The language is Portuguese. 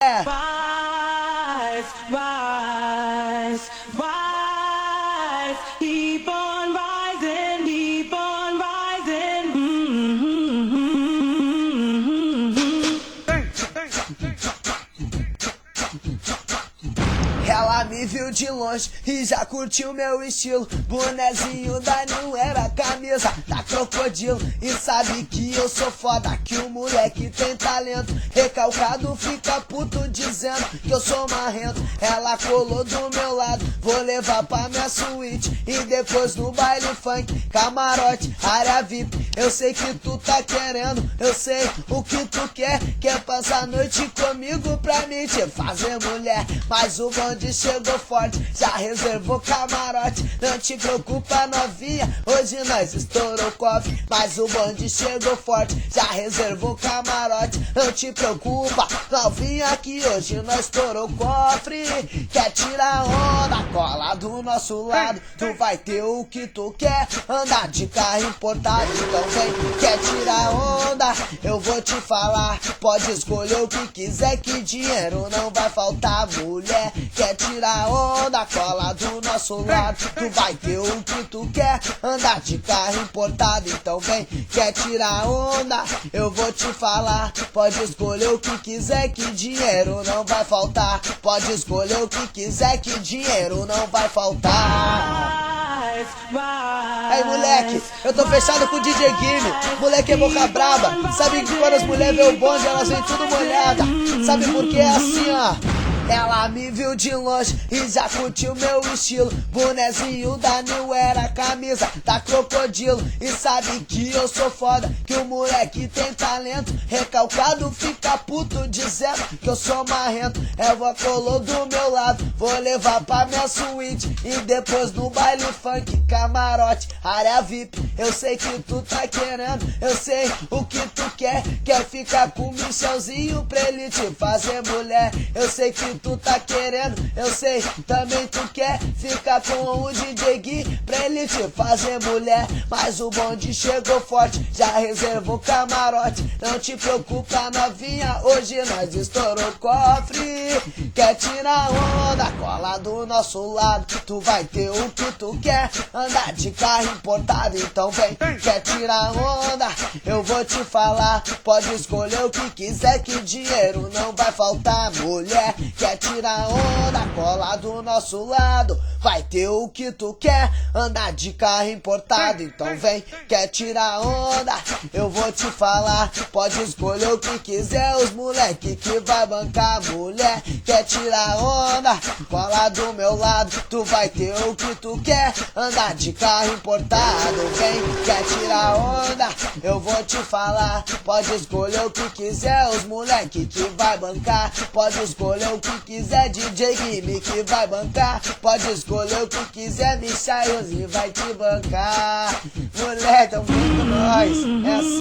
Rise, rise, rise, keep on rising, keep on rising. Ela me viu de longe e já curtiu meu estilo. Bonezinho da New Era, camisa da Crocodilo. E sabe que eu sou foda, que o moleque tem talento. Recalcado fica puto dizendo que eu sou marrento. Ela colou do meu lado, vou levar pra minha suíte. E depois no baile funk, camarote, área VIP. Eu sei que tu tá querendo, eu sei o que tu quer. Quer passar a noite comigo pra mim te fazer mulher. Mas o bonde chegou forte, já reservou camarote. Não te preocupa novinha, hoje nós estourou o cofre. Mas o bonde chegou forte, já reservou camarote. Não te preocupa novinha, que hoje nós estourou o cofre. Quer tirar onda, cola do nosso lado. Tu vai ter o que tu quer, andar de carro importado. Então vem, quer tirar onda, eu vou te falar. Pode escolher o que quiser, que dinheiro não vai faltar. Mulher, quer tirar onda, cola do nosso lado. Tu vai ter o que tu quer, andar de carro importado. Então vem, quer tirar onda, eu vou te falar. Pode escolher o que quiser, que dinheiro não vai faltar. Pode escolher o que quiser, que dinheiro não vai faltar. Rise, rise. Aí moleque, eu tô fechado com o DJ Guime. Moleque é boca braba. Sabe que quando as mulheres vê o bonde, elas vêm tudo molhada. Sabe por que é assim, ó? Ela me viu de longe e já curtiu meu estilo. Bonezinho da New Era, camisa da Crocodilo. E sabe que eu sou foda, que o moleque tem talento. Recalcado fica puto dizendo que eu sou marrento. Ela colou do meu lado, vou levar pra minha suíte. E depois no baile funk, camarote, área VIP. Eu sei que tu tá querendo, eu sei o que tu quer. Quer ficar com o Michelzinho pra ele te fazer mulher. Eu sei que tu tá querendo, eu sei, também tu quer ficar com o DJ Gui pra ele te fazer mulher. Mas o bonde chegou forte, já reservou camarote. Não te preocupa novinha, hoje nós estourou o cofre. Quer tirar onda, cola do nosso lado. Tu vai ter o que tu quer, andar de carro importado. Então vem, quer tirar onda, eu vou te falar. Pode escolher o que quiser, que dinheiro não vai faltar. Mulher, quer tirar onda, cola do nosso lado. Vai ter o que tu quer, andar de carro importado. Então vem, quer tirar onda, eu vou te falar. Pode escolher o que quiser, os moleque que vai bancar. Mulher, quer tirar onda, cola do meu lado. Tu vai ter o que tu quer, andar de carro importado. Vem, quer tirar onda, eu vou te falar. Pode escolher o que quiser, os moleque que vai bancar. Pode escolher o que quiser, DJ Guime que vai bancar. Pode escolher o que quiser, Michaelzinho vai te bancar. Moleque, tão vem com nós, é assim.